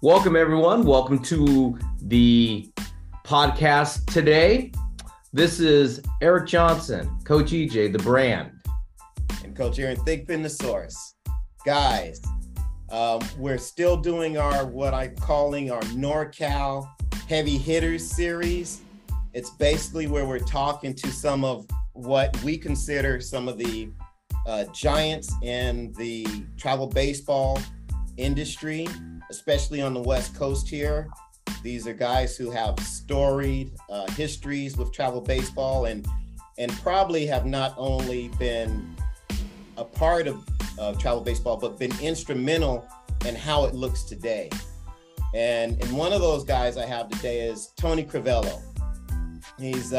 Welcome, everyone. Welcome to the podcast today. This is Eric Johnson, Coach EJ, the brand. And Coach Aaron Thigpen, the source. Guys, we're still doing what I'm calling our NorCal Heavy Hitters series. It's basically where we're talking to some of what we consider some of the giants in the travel baseball industry, especially on the West Coast here. These are guys who have storied histories with travel baseball and probably have not only been a part of travel baseball, but been instrumental in how it looks today. And one of those guys I have today is Tony Crivello. He's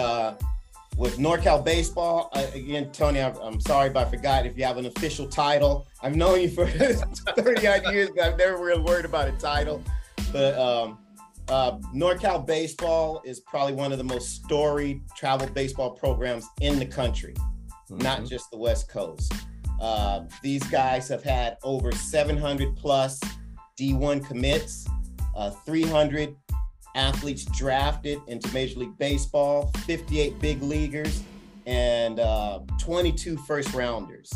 with NorCal Baseball. Again, Tony, I'm sorry, but I forgot if you have an official title. I've known you for 30 odd years, but I've never really worried about a title. But NorCal Baseball is probably one of the most storied travel baseball programs in the country, not just the West Coast. These guys have had over 700 plus D1 commits, 300 athletes drafted into Major League Baseball, 58 big leaguers, and 22 first rounders.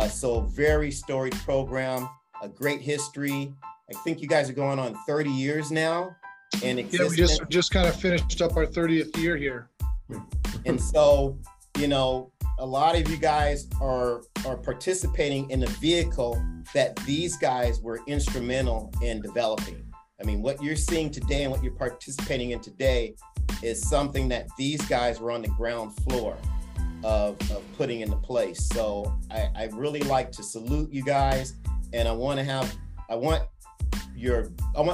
So very storied program, a great history. I think you guys are going on 30 years now in existence. Yeah, we just kind of finished up our 30th year here. And so, you know, a lot of you guys are participating in a vehicle that these guys were instrumental in developing. I mean, what you're seeing today and what you're participating in today is something that these guys were on the ground floor of putting into place. So I really like to salute you guys, and I want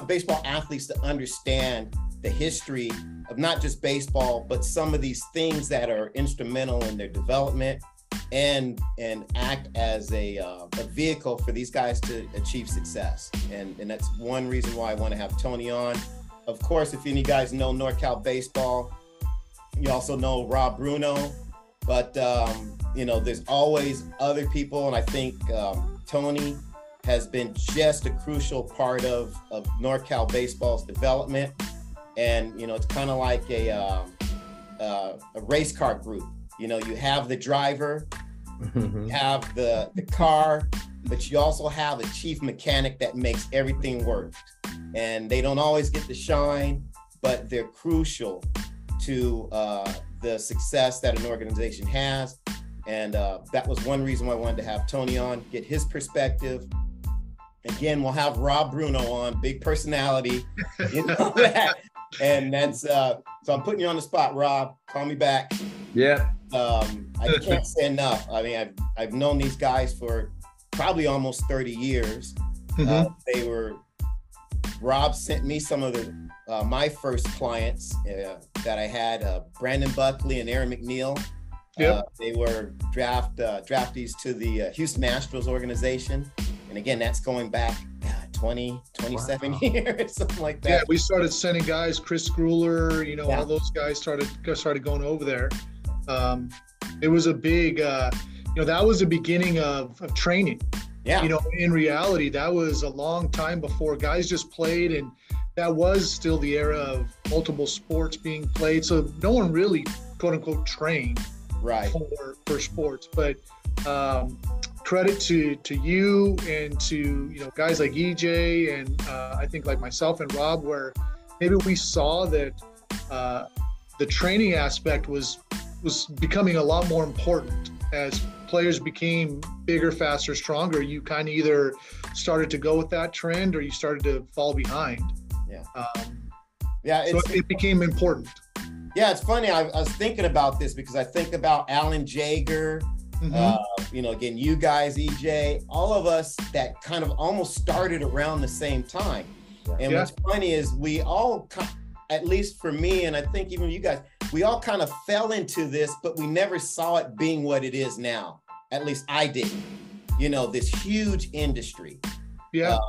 baseball athletes to understand the history of not just baseball, but some of these things that are instrumental in their development and act as a vehicle for these guys to achieve success. And that's one reason why I want to have Tony on. Of course, if any of you guys know NorCal Baseball, you also know Rob Bruno, but you know, there's always other people. And I think Tony has been just a crucial part of NorCal Baseball's development. And, you know, it's kind of like a race car group. You know, you have the driver, you have the car, but you also have a chief mechanic that makes everything work. And they don't always get the shine, but they're crucial to the success that an organization has. And that was one reason why I wanted to have Tony on, get his perspective. Again, we'll have Rob Bruno on, big personality, you know that. And that's, so I'm putting you on the spot, Rob. Call me back. Yeah. I can't say enough. I mean, I've known these guys for probably almost 30 years. Rob sent me some of my first clients that I had, Brandon Buckley and Aaron McNeil. Yep. They were draftees to the Houston Astros organization. And again, that's going back 27 years, something like that. Yeah, we started sending guys, Chris Grueller, you know, all those guys started going over there. It was a big, you know, that was the beginning of training. Yeah. You know, in reality, that was a long time before guys just played, and that was still the era of multiple sports being played. So no one really, quote unquote, trained for sports. But credit to you and to, you know, guys like EJ and I think like myself and Rob, where maybe we saw that the training aspect was becoming a lot more important as players became bigger, faster, stronger. You kind of either started to go with that trend or you started to fall behind. So it became important. Yeah, it's funny. I was thinking about this because I think about Alan Jaeger, you know, again, you guys, EJ, all of us that kind of almost started around the same time. And what's funny is we all, at least for me, and I think even you guys, we all kind of fell into this, but we never saw it being what it is now. At least I didn't. You know, this huge industry. Yeah.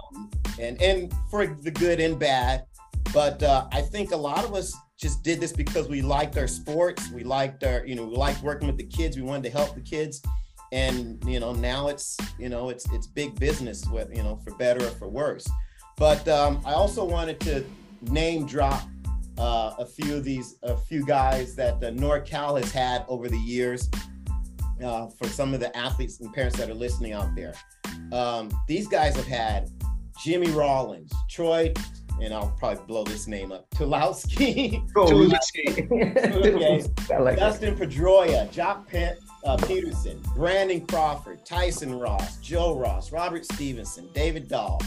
And for the good and bad. But I think a lot of us just did this because we liked our sports. We liked we liked working with the kids. We wanted to help the kids. And, you know, now it's, you know, it's big business, with, you know, for better or for worse. But I also wanted to name drop a few guys that NorCal has had over the years for some of the athletes and parents that are listening out there. These guys have had Jimmy Rollins, Troy, and I'll probably blow this name up, Tulowski, Dustin Pedroia, Jock Peterson, Brandon Crawford, Tyson Ross, Joe Ross, Robert Stevenson, David Dahl,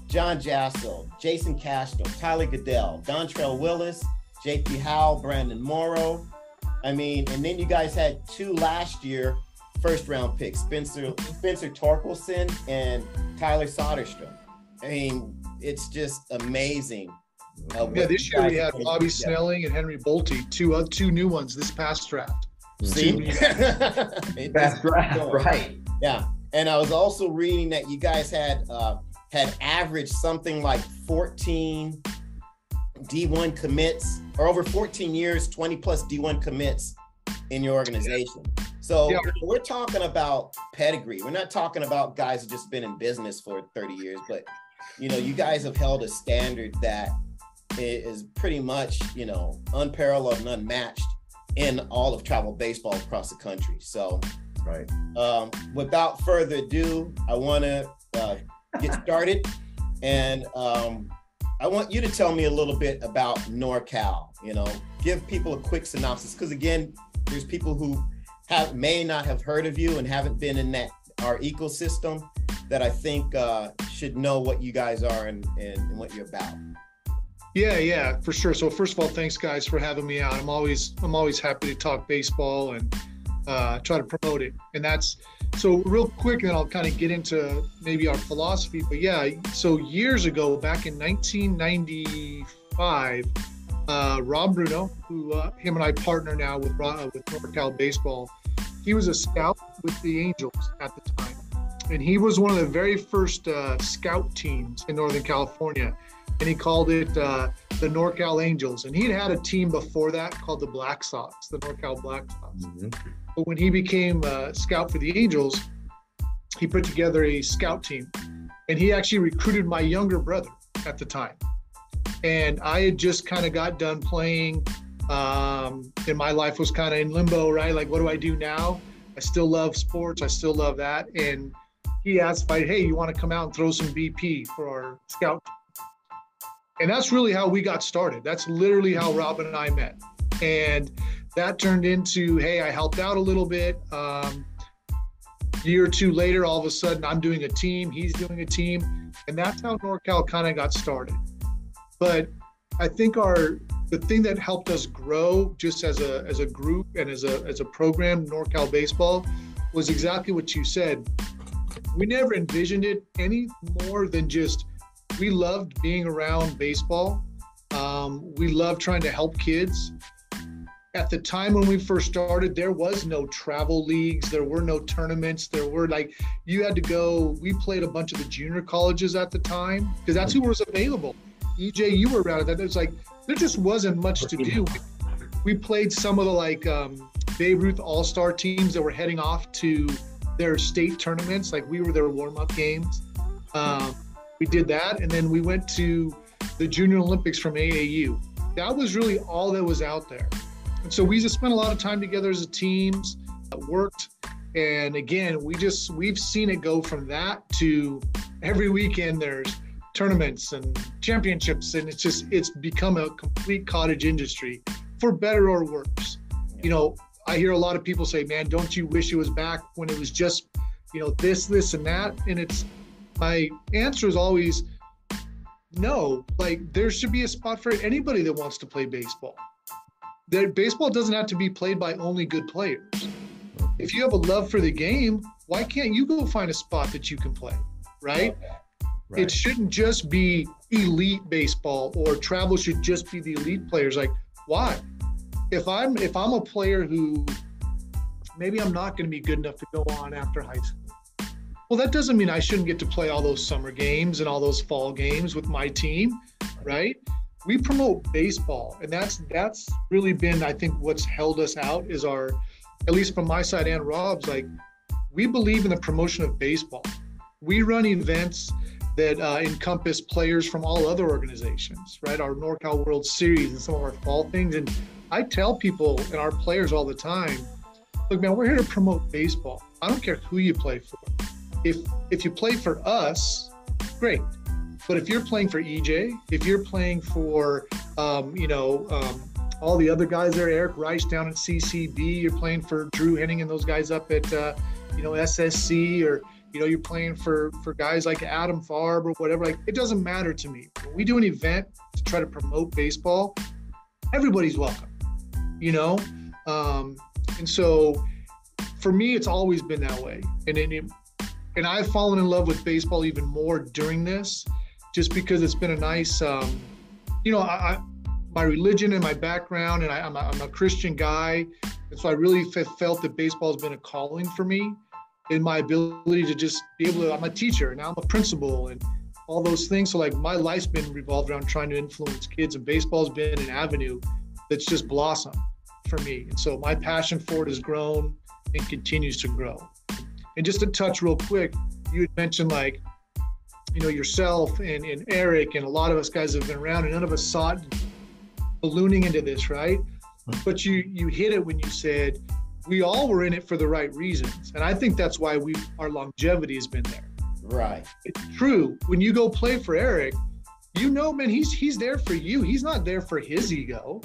John Jasso, Jason Castro, Tyler Goodell, Dontrell Willis, JP Howell, Brandon Morrow. I mean, and then you guys had 2 last year first-round picks, Spencer Torkelson and Tyler Soderstrom. I mean, it's just amazing. This year we had Bobby Snelling and Henry Bolte, two new ones this past draft. See? Past draft, right. Yeah. And I was also reading that you guys had averaged something like 14 D1 commits, or over 14 years, 20 plus D1 commits in your organization. So we're talking about pedigree. We're not talking about guys who've just been in business for 30 years, but you guys have held a standard that is pretty much, unparalleled and unmatched in all of travel baseball across the country. So, right. Without further ado, I want to get started, and I want you to tell me a little bit about NorCal. Give people a quick synopsis, because again, there's people who may not have heard of you and haven't been in our ecosystem that I think should know what you guys are and what you're about. Yeah, for sure. So first of all, thanks guys for having me out. I'm always happy to talk baseball and try to promote it. And that's so real quick, and then I'll kind of get into maybe our philosophy. But yeah, so years ago, back in 1995, Rob Bruno, who him and I partner now with NorCal Baseball, he was a scout with the Angels at the time. And he was one of the very first scout teams in Northern California. And he called it the NorCal Angels. And he'd had a team before that called the Black Sox, the NorCal Black Sox. Mm-hmm. But when he became a scout for the Angels, he put together a scout team. And he actually recruited my younger brother at the time. And I had just kind of got done playing, and my life was kind of in limbo, right? Like, what do I do now? I still love sports. I still love that. And he asked, hey, you want to come out and throw some BP for our scout team? And that's really how we got started. That's literally how Robin and I met. And that turned into, hey, I helped out a little bit. A year or two later, all of a sudden, I'm doing a team, he's doing a team. And that's how NorCal kind of got started. But I think the thing that helped us grow just as a group and as a program, NorCal Baseball, was exactly what you said. We never envisioned it any more than just, we loved being around baseball. We loved trying to help kids. At the time when we first started, there was no travel leagues. There were no tournaments. There were you had to go, we played a bunch of the junior colleges at the time because that's who was available. EJ, you were around it. It was there just wasn't much to do. We played some of the Babe Ruth All-Star teams that were heading off to their state tournaments. We were their warm-up games. We did that, and then we went to the Junior Olympics from AAU. That was really all that was out there. And so we just spent a lot of time together as a teams, worked, and again, we've seen it go from that to every weekend there's tournaments and championships, and it's become a complete cottage industry, for better or worse. I hear a lot of people say, man, don't you wish it was back when it was just, this and that? And my answer is always no. There should be a spot for anybody that wants to play baseball. Baseball doesn't have to be played by only good players. If you have a love for the game, why can't you go find a spot that you can play, right? Right. It shouldn't just be elite baseball, or travel should just be the elite players. Why? If I'm a player who maybe I'm not going to be good enough to go on after high school, well, that doesn't mean I shouldn't get to play all those summer games and all those fall games with my team, right? We promote baseball, and that's really been, I think, what's held us out is at least from my side and Rob's, we believe in the promotion of baseball. We run events that encompass players from all other organizations, right? Our NorCal World Series and some of our fall things. And I tell people and our players all the time, look, man, we're here to promote baseball. I don't care who you play for. If you play for us, great. But if you're playing for EJ, if you're playing for, all the other guys there, Eric Rice down at CCB, you're playing for Drew Henning and those guys up at, SSC, or, you're playing for guys like Adam Farb or whatever, like, it doesn't matter to me. When we do an event to try to promote baseball, everybody's welcome, and so for me, it's always been that way. And I've fallen in love with baseball even more during this, just because it's been a nice, my religion and my background, and I'm a Christian guy. And so I really felt that baseball has been a calling for me, in my ability to just be able to, I'm a teacher, now I'm a principal and all those things. So like my life's been revolved around trying to influence kids, and baseball's been an avenue that's just blossomed for me. And so my passion for it has grown and continues to grow. And just to touch real quick, you had mentioned yourself and Eric and a lot of us guys have been around, and none of us saw it ballooning into this, right? But you hit it when you said we all were in it for the right reasons. And I think that's why our longevity has been there. Right. It's true. When you go play for Eric, man, he's there for you. He's not there for his ego,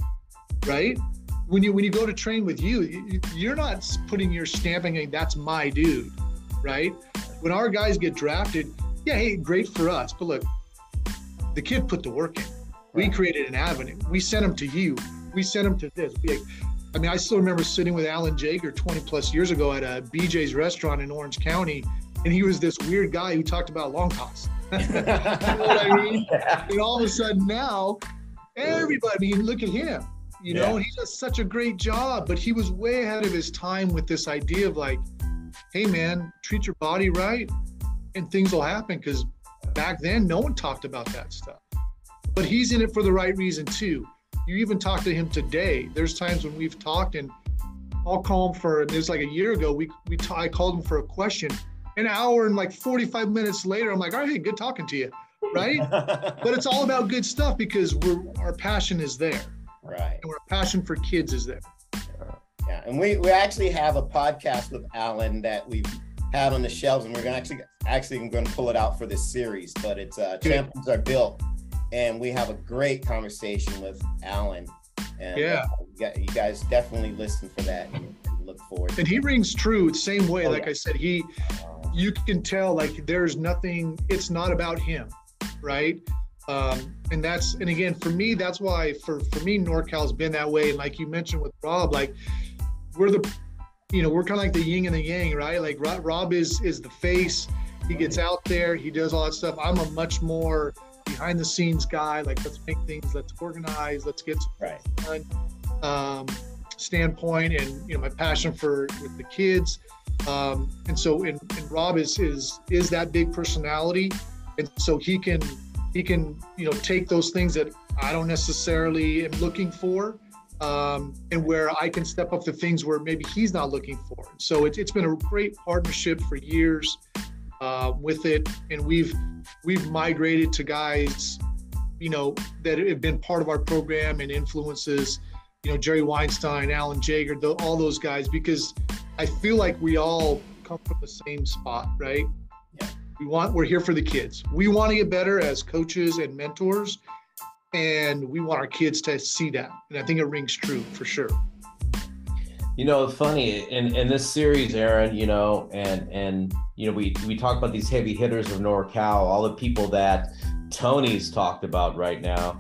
right? When you go to train with you're not putting your stamping, that's my dude, right? When our guys get drafted, yeah, hey, great for us. But look, the kid put the work in. We created an avenue. We sent him to you. We sent him to this. I still remember sitting with Alan Jaeger 20 plus years ago at a BJ's restaurant in Orange County, and he was this weird guy who talked about long toss. You know what I mean? And all of a sudden now, everybody, look at him, and he does such a great job, but he was way ahead of his time with this idea of like, hey man, treat your body right and things will happen. Because back then, no one talked about that stuff. But he's in it for the right reason too. You even talk to him today. There's times when we've talked, and I'll call him it was like a year ago, I called him for a question. An hour and like 45 minutes later, I'm like, all right, hey, good talking to you, right? But it's all about good stuff because our passion is there. Right. And our passion for kids is there. Yeah, and we actually have a podcast with Alan that we've had on the shelves, and we're going to actually I'm going to pull it out for this series, but it's Champions Are Built. And we have a great conversation with Alan. And you guys definitely listen for that and look forward. And he rings true same way. I said, you can tell like there's nothing, it's not about him, right? And again, for me, that's why for me, NorCal's been that way. And like you mentioned with Rob, like we're kind of like the yin and the yang, right? Like Rob is the face. He gets out there, he does all that stuff. I'm a much more behind the scenes guy, like let's make things, let's organize, let's get some fun standpoint, and my passion with the kids, and so and Rob is that big personality, and so he can take those things that I don't necessarily am looking for, and where I can step up to things where maybe he's not looking for. So it's been a great partnership for years with it, and we've migrated to guys, that have been part of our program and influences, Jerry Weinstein, Alan Jaeger, all those guys, because I feel like we all come from the same spot, right? Yeah. We're here for the kids. We want to get better as coaches and mentors, and we want our kids to see that. And I think it rings true for sure. Funny in this series, Aaron, and we talk about these heavy hitters of NorCal, all the people that Tony's talked about right now.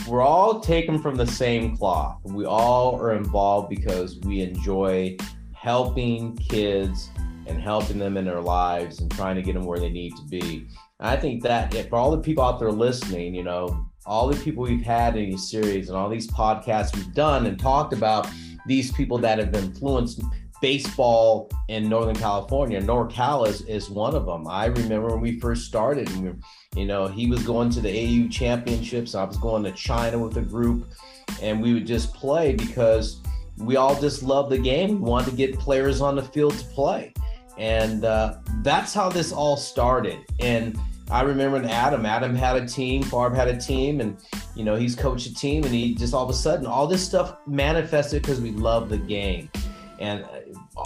We're all taken from the same cloth. We all are involved because we enjoy helping kids and helping them in their lives and trying to get them where they need to be. And I think that for all the people out there listening, all the people we've had in these series and all these podcasts we've done and talked about, these people that have influenced baseball in Northern California. NorCal is one of them. I remember when we first started, and he was going to the AU championships. I was going to China with a group, and we would just play because we all just loved the game. We wanted to get players on the field to play. And that's how this all started. And I remember when Adam had a team, Barb had a team, and, you know, he's coached a team, and he just all of a sudden, all this stuff manifested because we love the game. And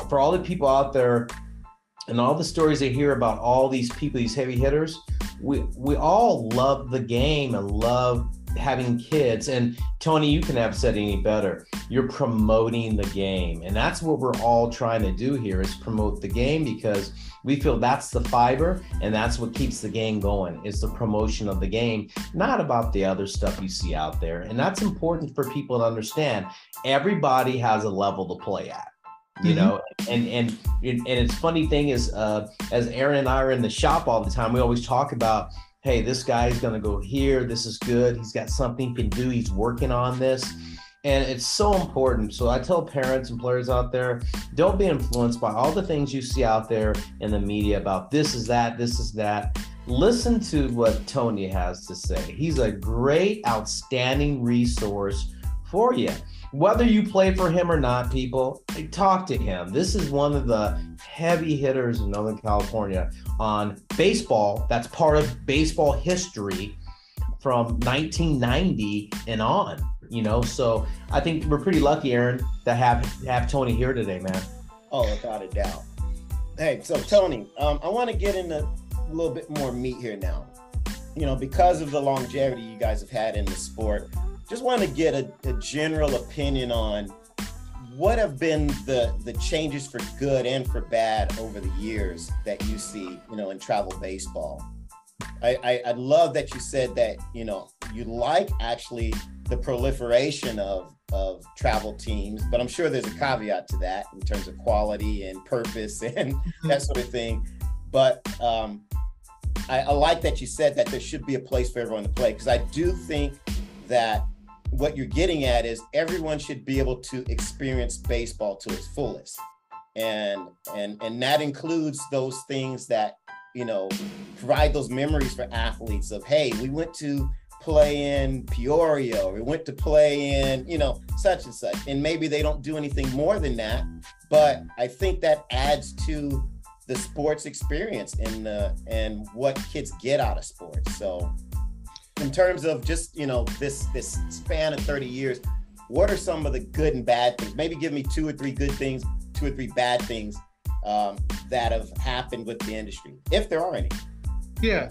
for all the people out there and all the stories they hear about all these people, these heavy hitters, we all love the game and love having kids. And Tony, you can have said any better. You're promoting the game. And that's what we're all trying to do here, is promote the game, because we feel that's the fiber and that's what keeps the game going, is the promotion of the game, not about the other stuff you see out there. And that's important for people to understand. Everybody has a level to play at. You know, and it's funny thing is, as Aaron and I are in the shop all the time, we always talk about, hey, this guy's going to go here. This is good. He's got something he can do. He's working on this. And it's so important. So I tell parents and players out there, don't be influenced by all the things you see out there in the media about this is that, this is that. Listen to what Tony has to say. He's a great, outstanding resource for you. Whether you play for him or not, people, talk to him. This is one of the heavy hitters in Northern California on baseball. That's part of baseball history from 1990 and on, you know? So I think we're pretty lucky, Aaron, to have Tony here today, man. Oh, without a doubt. Hey, so Tony, I want to get into a little bit more meat here now. You know, because of the longevity you guys have had in the sport, just want to get a general opinion on what have been the changes for good and for bad over the years that you see, you know, in travel baseball. I love that you said that, you know, you like actually the proliferation of travel teams, but I'm sure there's a caveat to that in terms of quality and purpose and that sort of thing. But I like that you said that there should be a place for everyone to play, because I do think that what you're getting at is everyone should be able to experience baseball to its fullest. And that includes those things that, you know, provide those memories for athletes of, hey, we went to play in Peoria, or we went to play in, you know, such and such. And maybe they don't do anything more than that, but I think that adds to the sports experience and what kids get out of sports. So in terms of just, you know, this span of 30 years, what are some of the good and bad things? Maybe give me 2 or 3 good things, 2 or 3 bad things that have happened with the industry, if there are any. Yeah,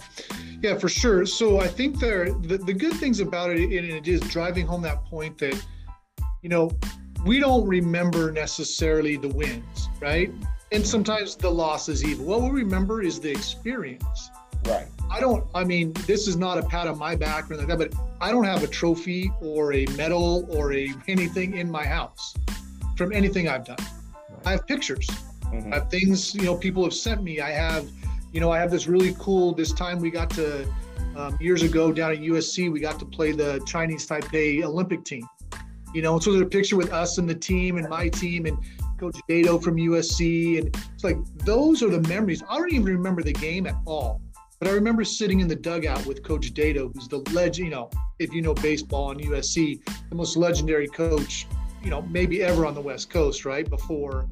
for sure. So I think the good things about it, and it is driving home that point that, you know, we don't remember necessarily the wins, right? And sometimes the losses even. What we remember is the experience. Right. I mean, this is not a pat on my back or anything like that, but I don't have a trophy or a medal or anything in my house from anything I've done. I have pictures. I have things, you know, people have sent me. I have this really cool, this time we got to, years ago down at USC, we got to play the Chinese Taipei Olympic team. You know, so there's a picture with us and the team and my team and Coach Dato from USC. And it's like, those are the memories. I don't even remember the game at all. But I remember sitting in the dugout with Coach Dato, who's the legend, you know, if you know baseball on USC, the most legendary coach, you know, maybe ever on the West Coast, right? Before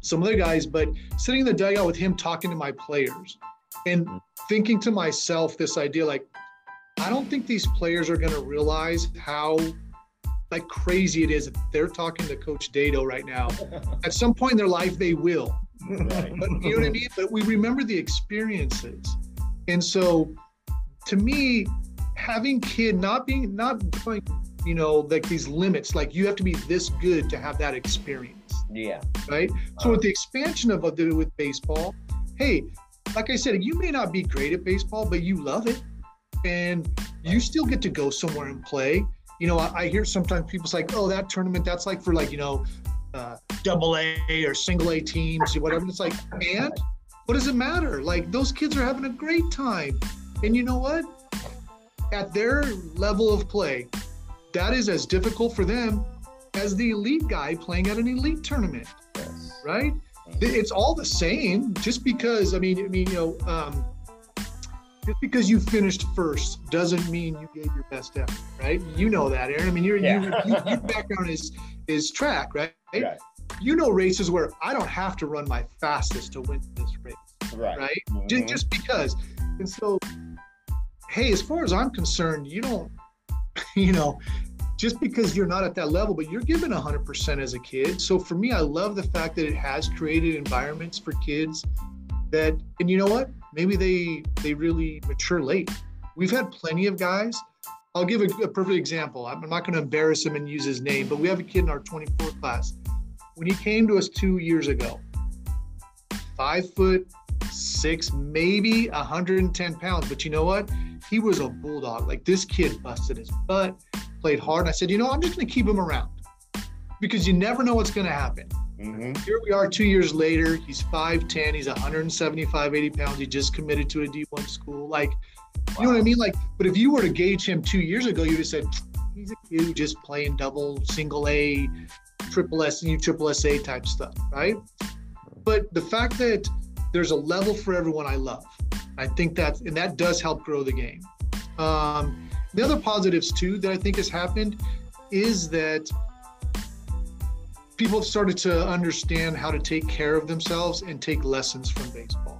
some other guys, but sitting in the dugout with him talking to my players and thinking to myself this idea, like, I don't think these players are going to realize how like crazy it is that they're talking to Coach Dato right now. At some point in their life, they will. Right. But you know what I mean? But we remember the experiences. And so to me, having not going, you know, like these limits, like you have to be this good to have that experience. Yeah. Right. So with the expansion of with baseball, hey, like I said, you may not be great at baseball, but you love it. And you still get to go somewhere and play. You know, I hear sometimes people say, like, oh, that tournament, that's like for like, you know, AA or single A teams or whatever. It's like, and what does it matter? Like those kids are having a great time. And you know what? At their level of play, that is as difficult for them as the elite guy playing at an elite tournament, yes. Right? It's all the same. Just because, I mean, you know, just because you finished first doesn't mean you gave your best effort, right? You know that, Aaron. I mean, your background is track, right? Right? You know races where I don't have to run my fastest to win this race. right? Just because. And so, hey, as far as I'm concerned, you don't, just because you're not at that level, but you're given 100% as a kid. So for me, I love the fact that it has created environments for kids that, and you know what? Maybe they really mature late. We've had plenty of guys. I'll give a perfect example. I'm not going to embarrass him and use his name, but we have a kid in our 24 class. When he came to us 2 years ago, 5'6", maybe 110 pounds. But you know what? He was a bulldog. Like, this kid busted his butt, played hard. And I said, I'm just going to keep him around because you never know what's going to happen. Here we are 2 years later. He's 5'10". He's 175, 80 pounds. He just committed to a D1 school. Like, you know what I mean? Like, but if you were to gauge him 2 years ago, you'd have said, he's a kid who just playing double, single A, triple SU, triple SA type stuff, right? But the fact that there's a level for everyone, I love. I think that does help grow the game. The other positives too that I think has happened is that people have started to understand how to take care of themselves and take lessons from baseball.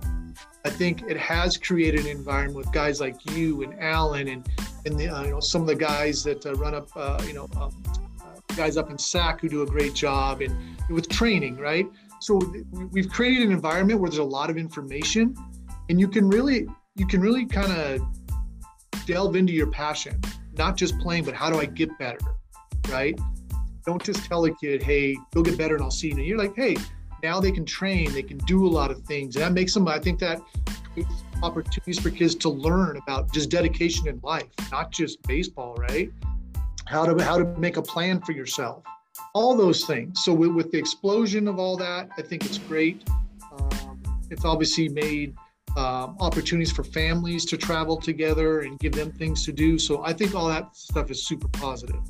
I think it has created an environment with guys like you and Alan and the, some of the guys that run up, guys up in SAC who do a great job and with training, right? So we've created an environment where there's a lot of information, and you can really kind of delve into your passion, not just playing, but how do I get better, right? Don't just tell a kid, hey, go get better and I'll see you. And you're like, hey, now they can train, they can do a lot of things. And that makes them, I think that creates opportunities for kids to learn about just dedication in life, not just baseball, right? How to make a plan for yourself, all those things. So with the explosion of all that, I think it's great. It's obviously made opportunities for families to travel together and give them things to do. So I think all that stuff is super positive.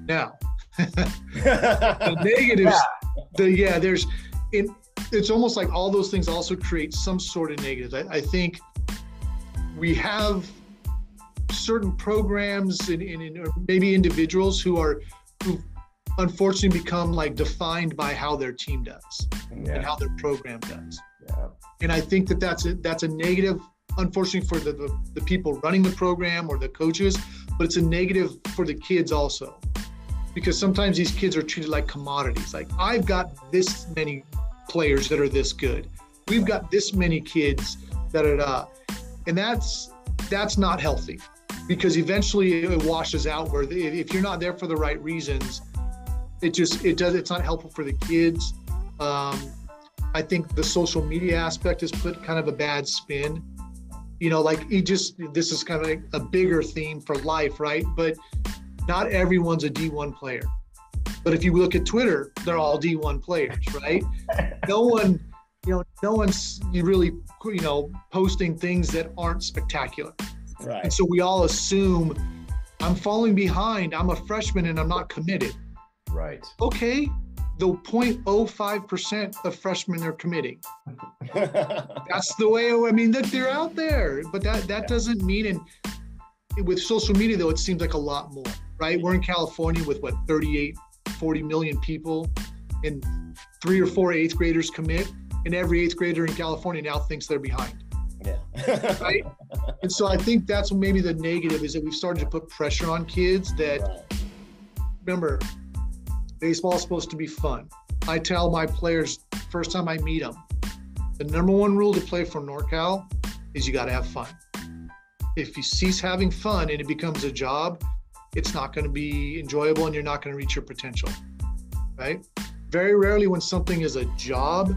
Now, the negatives, it's almost like all those things also create some sort of negatives. I think we have certain programs and or maybe individuals who unfortunately become like defined by how their team does and how their program does. Yeah. And I think that's a negative, unfortunately, for the people running the program or the coaches, but it's a negative for the kids also. Because sometimes these kids are treated like commodities. Like, I've got this many players that are this good. We've got this many kids that are, and that's not healthy, because eventually it washes out where if you're not there for the right reasons, it's not helpful for the kids. I think the social media aspect has put kind of a bad spin. This is kind of like a bigger theme for life, right? But not everyone's a D1 player. But if you look at Twitter, they're all D1 players, right? No one's really, posting things that aren't spectacular. Right. And so we all assume, I'm falling behind, I'm a freshman and I'm not committed. Right. Okay, the 0.05% of freshmen are committing. That's the way, that they're out there. But that doesn't mean, and with social media though, it seems like a lot more, right? We're in California with 38, 40 million people, and 3 or 4 8th graders commit, and every 8th grader in California now thinks they're behind. Yeah. Right? And so I think that's maybe the negative, is that we've started to put pressure on kids that, remember, baseball is supposed to be fun. I tell my players, first time I meet them, the number one rule to play for NorCal is you got to have fun. If you cease having fun and it becomes a job, it's not going to be enjoyable and you're not going to reach your potential, right? Very rarely when something is a job,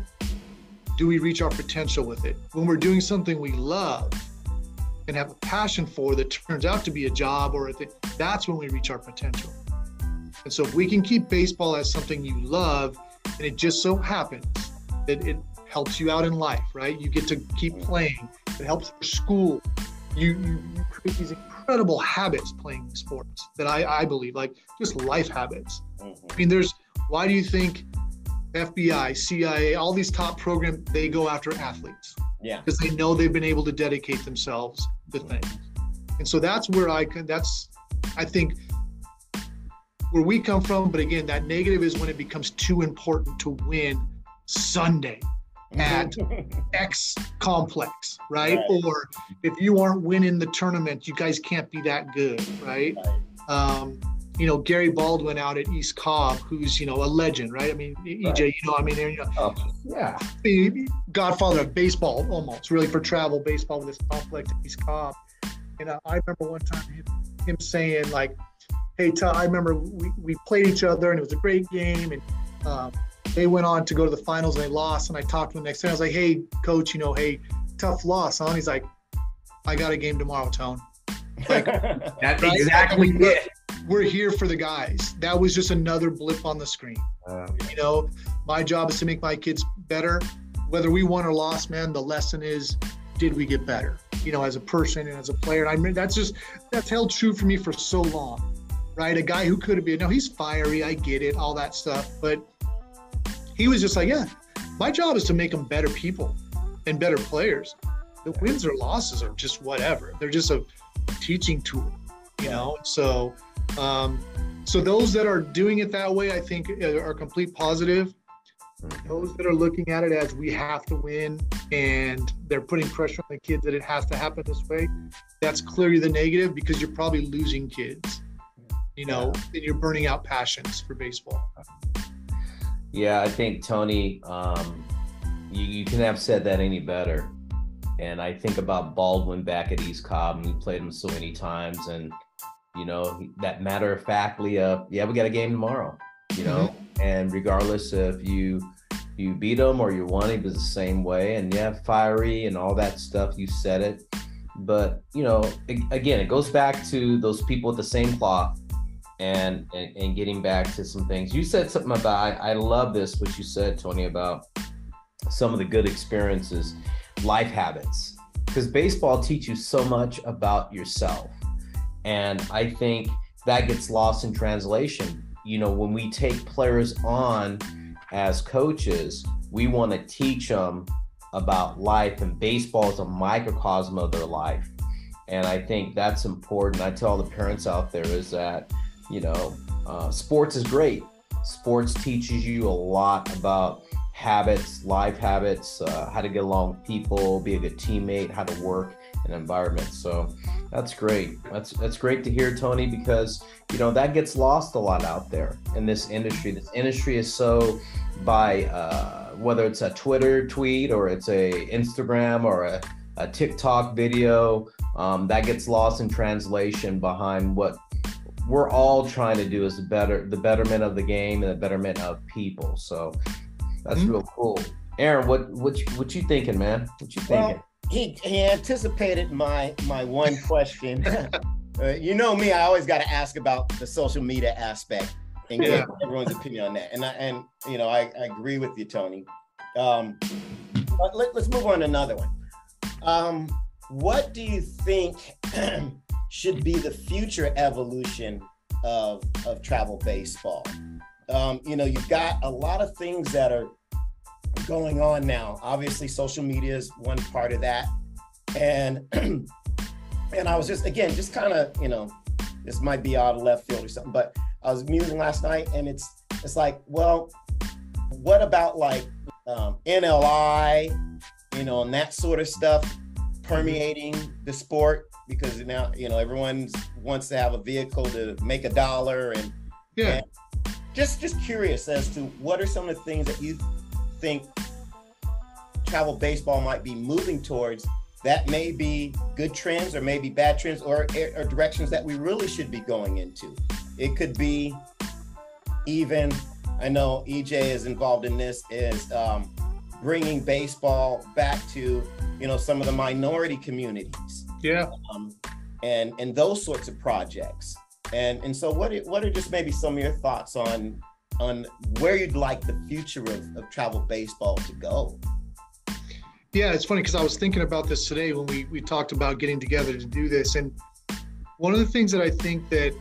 do we reach our potential with it. When we're doing something we love and have a passion for that turns out to be a job, that's when we reach our potential. And so if we can keep baseball as something you love, and it just so happens that it helps you out in life, right? You get to keep playing. It helps for school. You create these incredible habits playing sports that I believe, like just life habits. Why do you think FBI, CIA, all these top programs, they go after athletes? Yeah. Because they know they've been able to dedicate themselves to things. And so that's where I think, where we come from. But again, that negative is when it becomes too important to win Sunday. at X complex, right? Or if you aren't winning the tournament, you guys can't be that good, right? You know, Gary Baldwin out at East Cobb, who's, you know, a legend, right? I mean, EJ, you know, I mean, you know, the godfather of baseball almost, really, for travel baseball with this complex at East Cobb. And I remember one time him saying, like, hey, I remember we played each other and it was a great game. And they went on to go to the finals and they lost. And I talked to him the next day. I was like, hey, coach, you know, hey, tough loss, huh? And he's like, I got a game tomorrow, Tone. Like, that's exactly it. We're here for the guys. That was just another blip on the screen. You know, my job is to make my kids better. Whether we won or lost, man, the lesson is, did we get better? You know, as a person and as a player. I mean, that's held true for me for so long, right? A guy who could have been, no, he's fiery, I get it, all that stuff. But he was just like, yeah, my job is to make them better people and better players. The wins or losses are just whatever. They're just a teaching tool, you know? So those that are doing it that way, I think are complete positive. Those that are looking at it as we have to win and they're putting pressure on the kids that it has to happen this way, that's clearly the negative, because you're probably losing kids, you know, and you're burning out passions for baseball. Yeah, I think, Tony, you couldn't have said that any better. And I think about Baldwin back at East Cobb, and we played him so many times. And, you know, that matter-of-factly, we got a game tomorrow, you know, and regardless if you beat him or you won, he was the same way. And yeah, fiery and all that stuff, you said it. But, you know, again, it goes back to those people with the same cloth and getting back to some things. You said something about, I love this, what you said, Tony, about some of the good experiences, life habits, because baseball teaches you so much about yourself. And I think that gets lost in translation. You know, when we take players on as coaches, we want to teach them about life, and baseball is a microcosm of their life. And I think that's important. I tell the parents out there is that, you know, sports is great. Sports teaches you a lot about habits, life habits, how to get along with people, be a good teammate, how to work in an environment. So that's great. That's great to hear, Tony, because, you know, that gets lost a lot out there in this industry. This industry is so by whether it's a Twitter tweet or it's a Instagram or a TikTok video, that gets lost in translation behind what we're all trying to do is the betterment of the game and the betterment of people. So that's real cool. Aaron, what you thinking, man? What you thinking? Well, he anticipated my one question. You know me, I always got to ask about the social media aspect and get everyone's opinion on that. And you know, I agree with you, Tony. But let's move on to another one. What do you think should be the future evolution of travel baseball? You know, you've got a lot of things that are going on now. Obviously, social media is one part of that. And I was just kind of, you know, this might be out of left field or something, but I was musing last night, and it's like, well, what about like NLI, you know, and that sort of stuff permeating the sport? Because now, you know, everyone wants to have a vehicle to make $1, and just curious as to what are some of the things that you think travel baseball might be moving towards that may be good trends or maybe bad trends or directions that we really should be going into. It could be even, I know EJ is involved in this, is bringing baseball back to, you know, some of the minority communities. Yeah. And those sorts of projects. And so what are just maybe some of your thoughts on where you'd like the future of travel baseball to go? Yeah, it's funny because I was thinking about this today when we talked about getting together to do this. And one of the things that I think that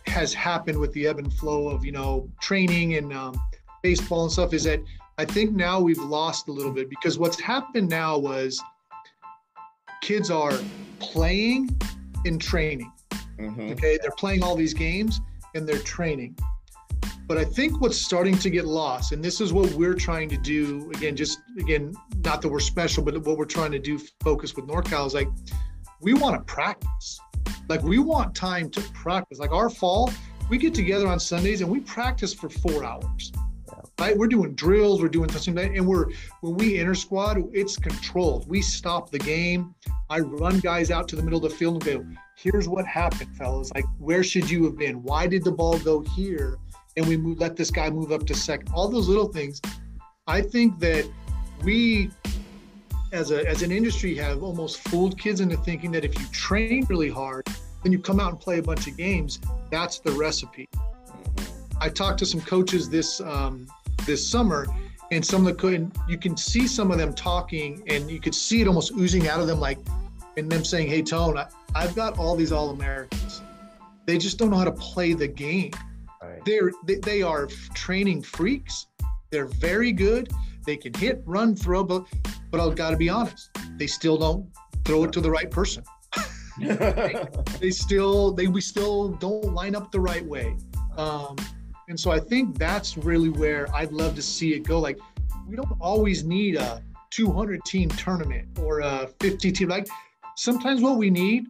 has happened with the ebb and flow of, you know, training and baseball and stuff is that I think now we've lost a little bit, because what's happened now was kids are playing and training. Okay, they're playing all these games and they're training. But I think what's starting to get lost, and this is what we're trying to do, again, not that we're special, but what we're trying to do, focus with NorCal, is like, we want to practice. Like, we want time to practice. Like, our fall, we get together on Sundays and we practice for 4 hours. Right? We're doing drills, we're doing something, and when we inter squad, it's controlled. We stop the game. I run guys out to the middle of the field and go, here's what happened, fellas. Like, where should you have been? Why did the ball go here? And we let this guy move up to second. All those little things. I think that we, as an industry, have almost fooled kids into thinking that if you train really hard, then you come out and play a bunch of games. That's the recipe. I talked to some coaches this summer, and you can see some of them talking, and you could see it almost oozing out of them, like, and them saying, "Hey, Tone, I've got all these All-Americans. They just don't know how to play the game. Right. They are training freaks. They're very good. They can hit, run, throw, but I've got to be honest, they still don't throw it to the right person. we still don't line up the right way." And so I think that's really where I'd love to see it go. Like, we don't always need a 200-team tournament or a 50-team. Like, sometimes what we need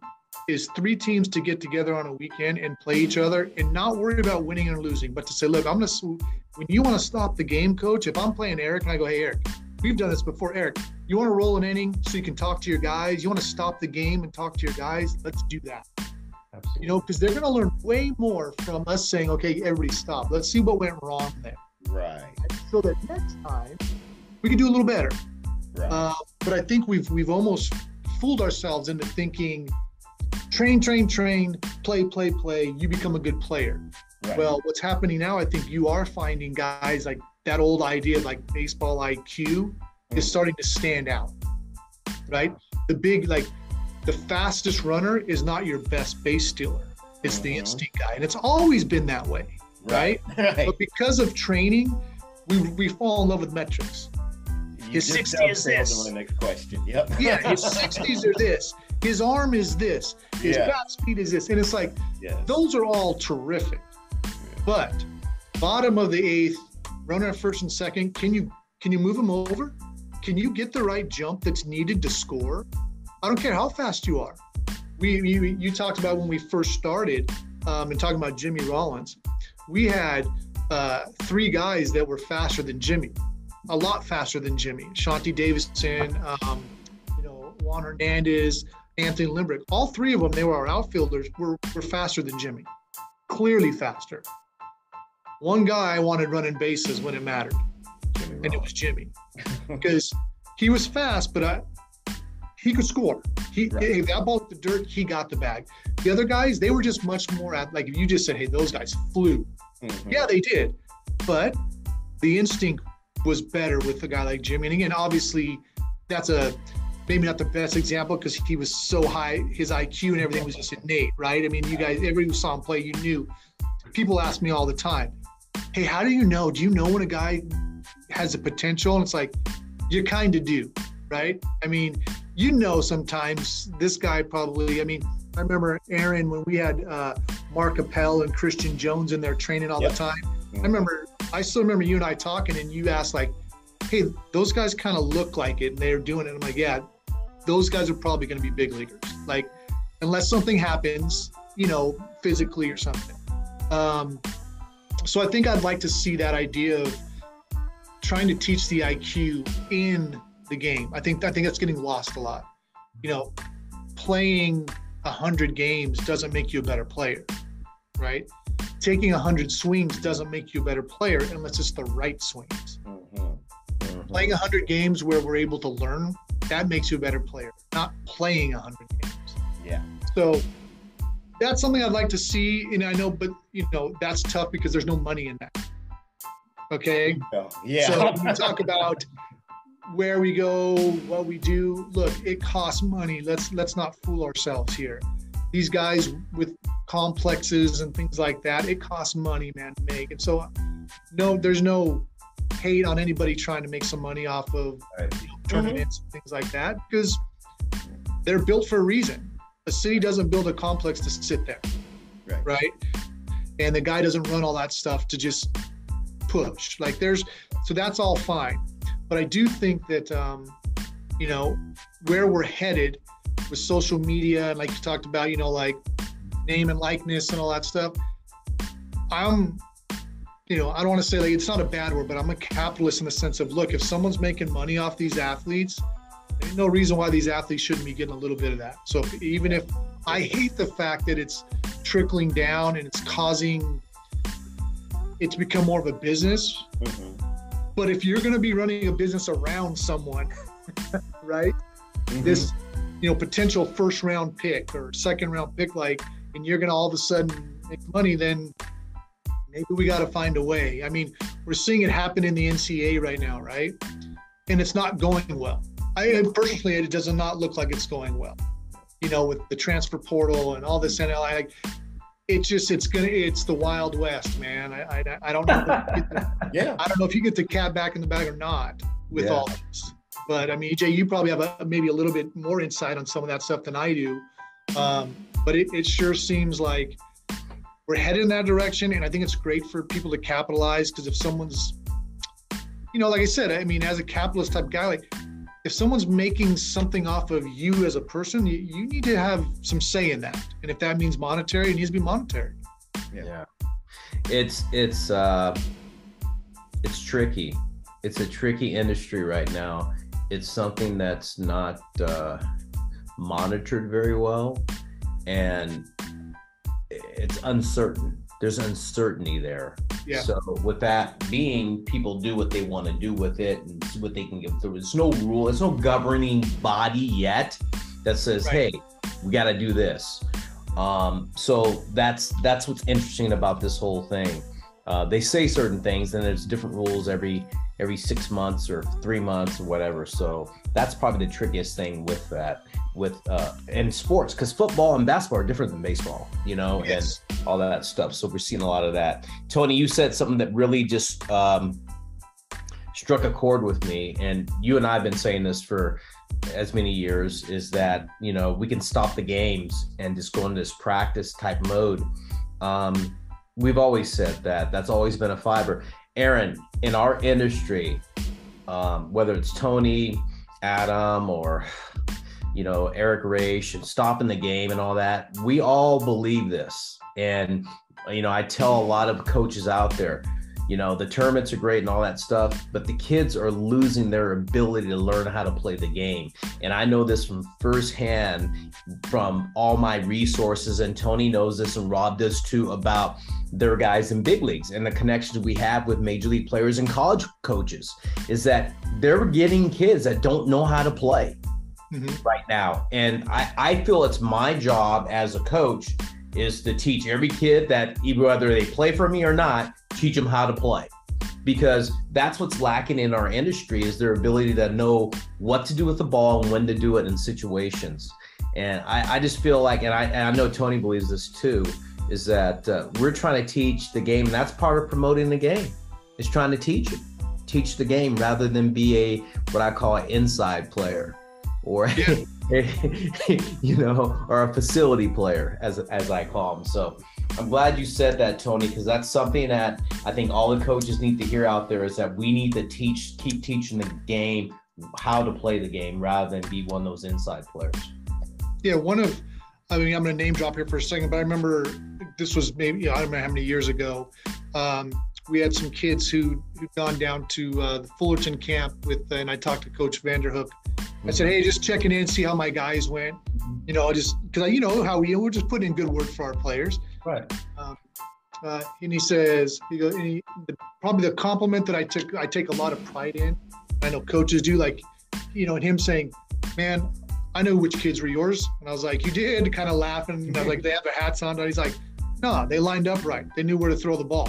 is 3 teams to get together on a weekend and play each other and not worry about winning or losing, but to say, look, when you want to stop the game, coach, if I'm playing Eric and I go, "Hey, Eric, we've done this before. Eric, you want to roll an inning so you can talk to your guys? You want to stop the game and talk to your guys? Let's do that." Absolutely. You know, because they're going to learn way more from us saying, "Okay, everybody stop. Let's see what went wrong there." Right. So that next time we can do a little better. Right. But I think we've almost fooled ourselves into thinking, train, play, you become a good player. Right. Well, what's happening now, I think you are finding guys like that old idea of like baseball IQ is starting to stand out, right? The fastest runner is not your best base stealer. It's the instinct guy. And it's always been that way, right? But because of training, we fall in love with metrics. His 60 is this. My next question. Yep. Yeah, his 60s are this. His arm is this. His bat speed is this. And it's like, those are all terrific. But bottom of the 8th, runner at first and second, can you move him over? Can you get the right jump that's needed to score? I don't care how fast you are. You talked about when we first started and talking about Jimmy Rollins. We had 3 guys that were faster than Jimmy, a lot faster than Jimmy. Shanti Davison, Juan Hernandez, Anthony Limbrick. All 3 of them, they were our outfielders, were faster than Jimmy, clearly faster. One guy wanted running bases when it mattered, and it was Jimmy, because he was fast, but he could score. If that ball hit the dirt, he got the bag. The other guys, they were just much more like if you just said, "Hey, those guys flew." Yeah, they did. But the instinct was better with a guy like Jimmy. And again, obviously, that's maybe not the best example because he was so high, his IQ and everything was just innate, right? I mean, you guys, everybody who saw him play, you knew. People ask me all the time, "Hey, how do you know? Do you know when a guy has the potential?" And it's like, you kind of do, right? I mean, sometimes this guy probably, I remember Aaron, when we had Mark Appel and Christian Jones in there training all the time. I still remember you and I talking, and you asked like, "Hey, those guys kind of look like it," and they're doing it. I'm like, "Yeah, those guys are probably going to be big leaguers. Like, unless something happens, physically or something." So I think I'd like to see that idea of trying to teach the IQ in the game. I think that's getting lost a lot. Playing 100 games doesn't make you a better player, right? Taking 100 swings doesn't make you a better player unless it's the right swings. Playing 100 games where we're able to learn, that makes you a better player, not playing 100 games. Yeah. So that's something I'd like to see, and I know, but that's tough because there's no money in that. Okay. Yeah. So when we talk about where we go, what we do, look, it costs money. Let's not fool ourselves here. These guys with complexes and things like that, it costs money, man, to make. And so, no, there's no hate on anybody trying to make some money off of tournaments and things like that, because they're built for a reason. A city doesn't build a complex to sit there, right? And the guy doesn't run all that stuff to just push. Like so that's all fine. But I do think that, you know, where we're headed with social media and like you talked about, you know, like name and likeness and all that stuff, you know, I don't want to say like, it's not a bad word, but I'm a capitalist in the sense of, look, if someone's making money off these athletes, there's no reason why these athletes shouldn't be getting a little bit of that. So even if I hate the fact that it's trickling down and it's causing it to become more of a business, but if you're going to be running a business around someone, right, this, you know, potential first round pick or second round pick, like, and you're going to all of a sudden make money, then maybe we got to find a way. I mean, we're seeing it happen in the NCAA right now, right? And it's not going well. Personally, it does not look like it's going well. You know, with the transfer portal and all this NLI, it's the Wild West, man. I don't know. I don't know if you get the cat back in the bag or not with all this. But I mean, EJ, you probably have maybe a little bit more insight on some of that stuff than I do. But it sure seems like we're headed in that direction, and I think it's great for people to capitalize, because if someone's, you know, like I said, I mean, as a capitalist type guy, like if someone's making something off of you as a person, you need to have some say in that. And if that means monetary, it needs to be monetary. Yeah. It's tricky. It's a tricky industry right now. It's something that's not monitored very well, and it's uncertain. There's uncertainty there. Yeah. So with that being, people do what they want to do with it and see what they can get through. There's no rule. There's no governing body yet that says, hey, we got to do this. So that's what's interesting about this whole thing. They say certain things, and there's different rules every 6 months or 3 months or whatever. So that's probably the trickiest thing with that, in sports, because football and basketball are different than baseball, you know, and all that stuff. So we're seeing a lot of that. Tony, you said something that really just struck a chord with me, and you and I have been saying this for as many years, is that, you know, we can stop the games and just go into this practice type mode. We've always said that. That's always been a fiber. Aaron, in our industry, whether it's Tony, Adam, or, you know, Eric Raish, and stopping the game and all that, we all believe this. And, you know, I tell a lot of coaches out there, you know, the tournaments are great and all that stuff, but the kids are losing their ability to learn how to play the game. And I know this from firsthand from all my resources, and Tony knows this and Rob does too, about their guys in big leagues and the connections we have with major league players and college coaches, is that they're getting kids that don't know how to play right now. And I feel it's my job as a coach is to teach every kid that, whether they play for me or not, teach them how to play, because that's what's lacking in our industry, is their ability to know what to do with the ball and when to do it in situations. And I just feel like, and I know Tony believes this too, is that we're trying to teach the game, and that's part of promoting the game, is trying to teach the game rather than be what I call an inside player, or you know, or a facility player, as I call them. So I'm glad you said that, Tony, because that's something that I think all the coaches need to hear out there, is that we need to keep teaching the game how to play the game rather than be one of those inside players. Yeah, I'm going to name drop here for a second, but I remember this was maybe, I don't know how many years ago. We had some kids who'd gone down to the Fullerton camp and I talked to Coach Vanderhook. I said, hey, just checking in, see how my guys went. You know, just because you know how we're just putting in good work for our players. Right. And he says, probably the compliment that I take a lot of pride in. I know coaches do, like, you know, and him saying, man, I know which kids were yours. And I was like, you did, kind of laughing. And I was like, they have their hats on. And he's like, no, they lined up right. They knew where to throw the ball.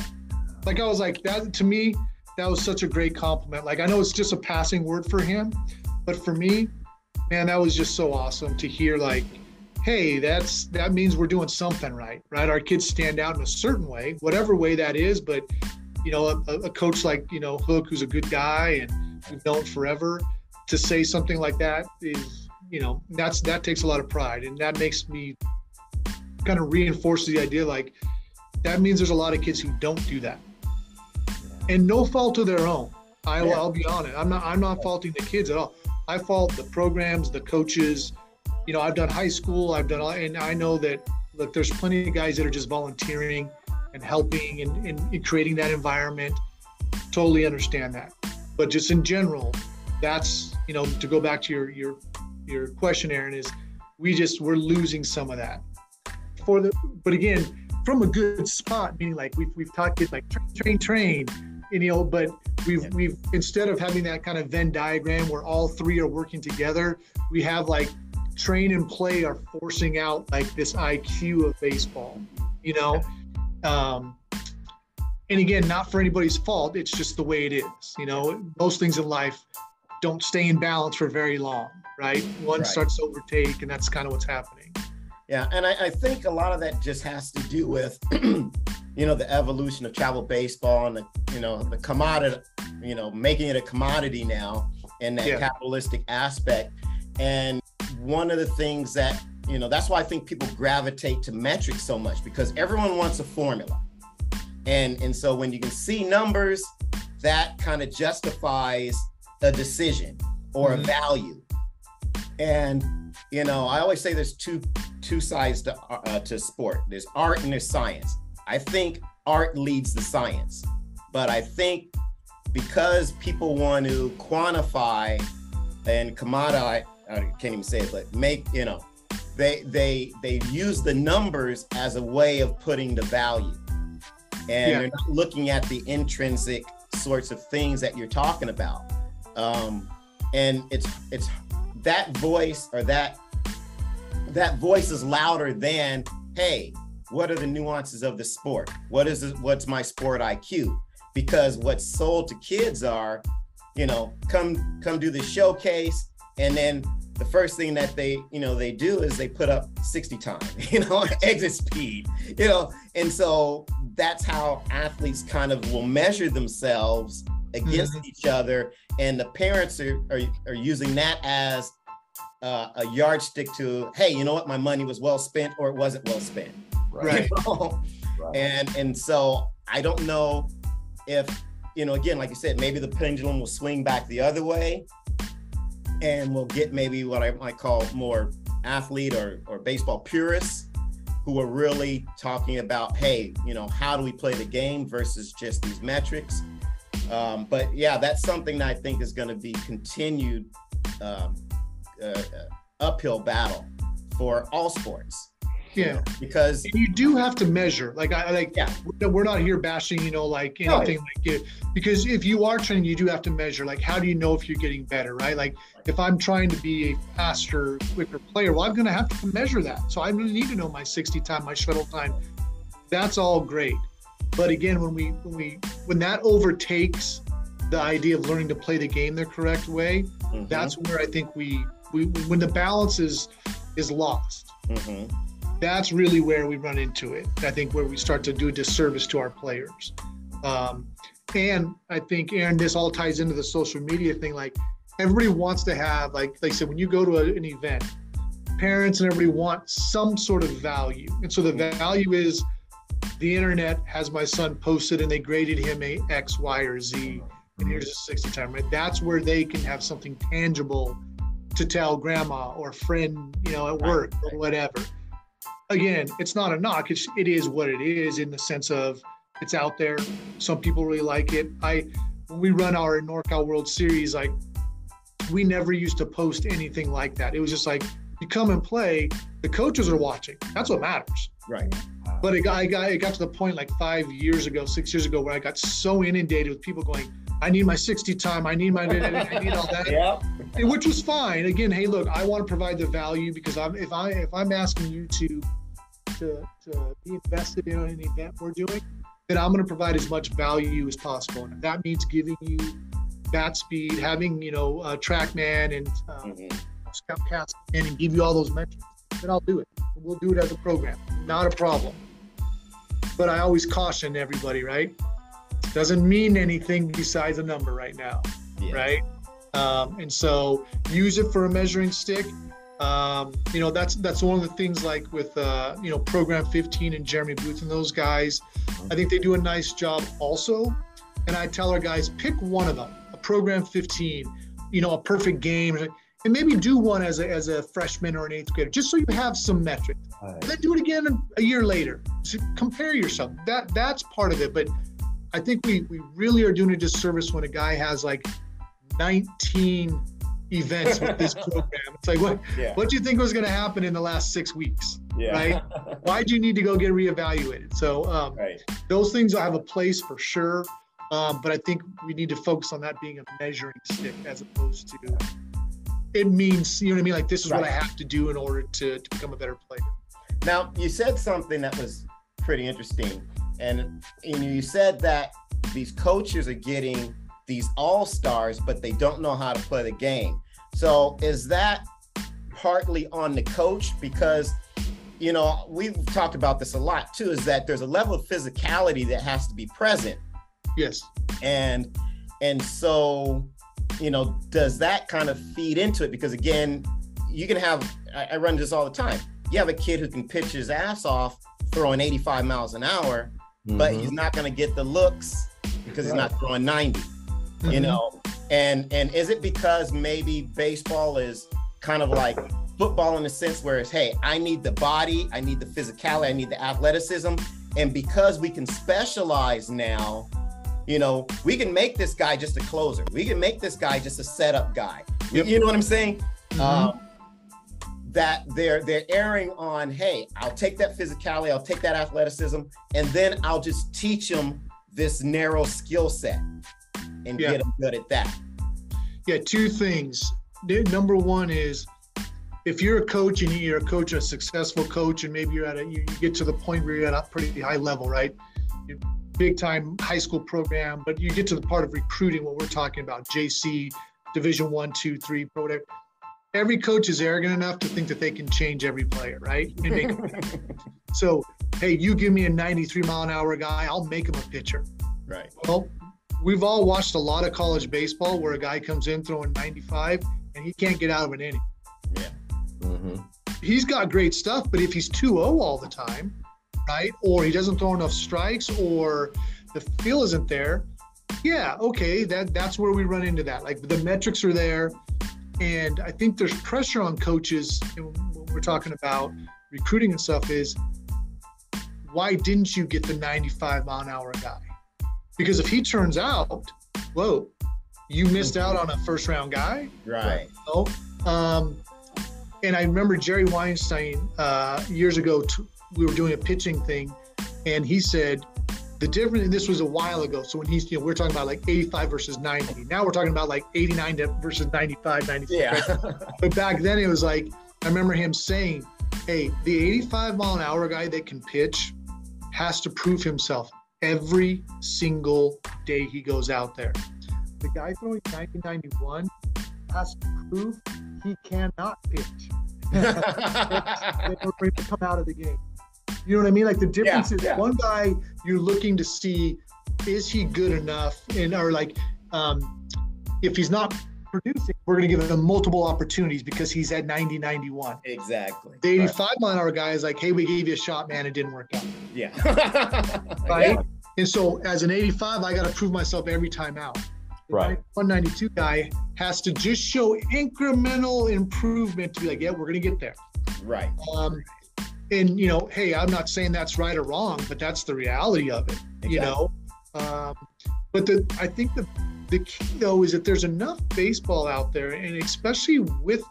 Like, I was like, that to me, that was such a great compliment. Like, I know it's just a passing word for him, but for me, man, that was just so awesome to hear, like, hey, that means we're doing something right? Our kids stand out in a certain way, whatever way that is. But, you know, a coach like, you know, Hook, who's a good guy and we've known forever, to say something like that is, you know, that takes a lot of pride. And that makes me kind of reinforce the idea, like, that means there's a lot of kids who don't do that. and no fault of their own. I'll be honest. I'm not faulting the kids at all. I fault the programs, the coaches. You know, I've done high school, and I know that, look, there's plenty of guys that are just volunteering and helping and creating that environment. Totally understand that. But just in general, that's, you know, to go back to your question, Aaron, is we're losing some of that. But again, from a good spot, meaning like we've talked it like train, and, you know, but we've instead of having that kind of Venn diagram where all three are working together, we have like train and play are forcing out like this IQ of baseball, you know. And again, not for anybody's fault, it's just the way it is. You know, most things in life don't stay in balance for very long, right? One starts to overtake, and that's kind of what's happening. Yeah, and I think a lot of that just has to do with, you know, the evolution of travel baseball and the commodity, you know, making it a commodity now in that capitalistic aspect. And one of the things that, you know, that's why I think people gravitate to metrics so much, because everyone wants a formula. And so when you can see numbers, that kind of justifies a decision or a value. And, you know, I always say there's two sides to sport. There's art and there's science. I think art leads the science, but I think because people want to quantify and commodify, I can't even say it, but make, you know, they use the numbers as a way of putting the value. And they're not looking at the intrinsic sorts of things that you're talking about. And it's that voice, or that voice is louder than, hey, what are the nuances of the sport? What's my sport IQ? Because what's sold to kids are, you know, come do the showcase, and then the first thing that they do is they put up 60 time, you know, exit speed, you know, and so that's how athletes kind of will measure themselves against each other, and the parents are using that as a yardstick to, hey, you know what, my money was well spent or it wasn't well spent, right? You know? And so I don't know if, you know, again, like you said, maybe the pendulum will swing back the other way, and we'll get maybe what I might call more athlete or baseball purists who are really talking about, hey, you know, how do we play the game versus just these metrics? But yeah, that's something that I think is going to be continued uphill battle for all sports. Yeah, you know, because you do have to measure. Like we're not here bashing, you know, like anything like it. Because if you are training, you do have to measure. Like, how do you know if you're getting better, right? Like, if I'm trying to be a faster, quicker player, well, I'm going to have to measure that. So I really need to know my 60 time, my shuttle time. That's all great. But again, when that overtakes the idea of learning to play the game the correct way, that's where I think we when the balance is lost. That's really where we run into it. I think where we start to do a disservice to our players. And I think, Aaron, this all ties into the social media thing. Like, everybody wants to have, like I said, when you go to an event, parents and everybody want some sort of value. And so the value is, the internet has my son posted and they graded him a X, Y, or Z, and here's a 60 time, right? That's where they can have something tangible to tell grandma or friend, you know, at work or whatever. Again, it's not a knock. It is what it is, in the sense of it's out there. Some people really like it. When we run our NorCal World Series, like, we never used to post anything like that. It was just like, you come and play, the coaches are watching. That's what matters. Right. But it got to the point like 6 years ago, where I got so inundated with people going, I need my 60 time, I need all that. Which was fine. Again, hey, look, I want to provide the value, because if I'm asking you to be invested in an event we're doing, then I'm going to provide as much value as possible. And if that means giving you bat speed, having, you know, TrackMan and Scoutcast and give you all those metrics, then I'll do it. We'll do it as a program. Not a problem. But I always caution everybody, right? Doesn't mean anything besides a number right now, right? And so use it for a measuring stick. You know, that's one of the things, like with you know, Program 15 and Jeremy Booth and those guys. I think they do a nice job also. and I tell our guys, pick one of them, a program 15, a perfect game, and maybe do one as a freshman or an 8th grader, just so you have some metric. Right. Then do it again a year later. So compare yourself. That's part of it. But I think we really are doing a disservice when a guy has like 19 events with this program. It's like, what do you think was going to happen in the last 6 weeks? Yeah. Right? Why do you need to go get reevaluated? So those things have a place for sure. But I think we need to focus on that being a measuring stick as opposed to it means, you know what I mean? Like, this is what I have to do in order to become a better player. Now, you said something that was pretty interesting. And you said that these coaches are getting these all-stars, but they don't know how to play the game. So is that partly on the coach? Because, we've talked about this a lot too, is that there's a level of physicality that has to be present. Yes. And so, does that kind of feed into it? Because again, you can have, I run this all the time. You have a kid who can pitch his ass off throwing 85 miles an hour, but he's not going to get the looks because he's not throwing 90, and is it because maybe baseball is kind of like football in the sense where it's, hey, I need the body, I need the physicality, I need the athleticism. And because we can specialize now, we can make this guy just a closer. We can make this guy just a setup guy. Yep. You know what I'm saying? That they're erring on, hey, I'll take that physicality, I'll take that athleticism, and then I'll just teach them this narrow skill set and get them good at that. Yeah, 2 things. Number one is, if you're a coach and you're a coach, a successful coach, and maybe you get to the point where you're at a pretty high level, right? Big time high school program, but you get to the part of recruiting, what we're talking about, JC, Division 1, 2, 3, pro, whatever. Every coach is arrogant enough to think that they can change every player, right? And make so, hey, you give me a 93 mile an hour guy, I'll make him a pitcher. Right. Well, we've all watched a lot of college baseball where a guy comes in throwing 95 and he can't get out of an inning. Yeah. He's got great stuff, but if he's 2-0 all the time, right? Or he doesn't throw enough strikes, or the feel isn't there. Yeah, okay, that's where we run into that. Like, the metrics are there, and I think there's pressure on coaches. And when we're talking about recruiting and stuff, is why didn't you get the 95 mile an hour guy? Because if he turns out, whoa, you missed out on a first round guy, right? And I remember Jerry Weinstein years ago. We were doing a pitching thing, and he said the difference, and this was a while ago. So when we're talking about like 85 versus 90. Now we're talking about like 89 versus 95, 96. Yeah. Right? But back then it was like, I remember him saying, hey, the 85 mile an hour guy that can pitch has to prove himself every single day he goes out there. The guy throwing 90, 91 has to prove he cannot pitch. They're ready to come out of the game. You know what I mean? Like, the difference is one guy you're looking to see, is he good enough? Or like, if he's not producing, we're going to give him multiple opportunities because he's at 90, 91. Exactly. The 85 mile an hour guy is like, hey, we gave you a shot, man. It didn't work out. Yeah. Right? Yeah. And so as an 85, I got to prove myself every time out. The 192 guy has to just show incremental improvement to be like, yeah, we're going to get there. Right. And, hey, I'm not saying that's right or wrong, but that's the reality of it, Exactly. But I think the key, though, is that there's enough baseball out there, and especially with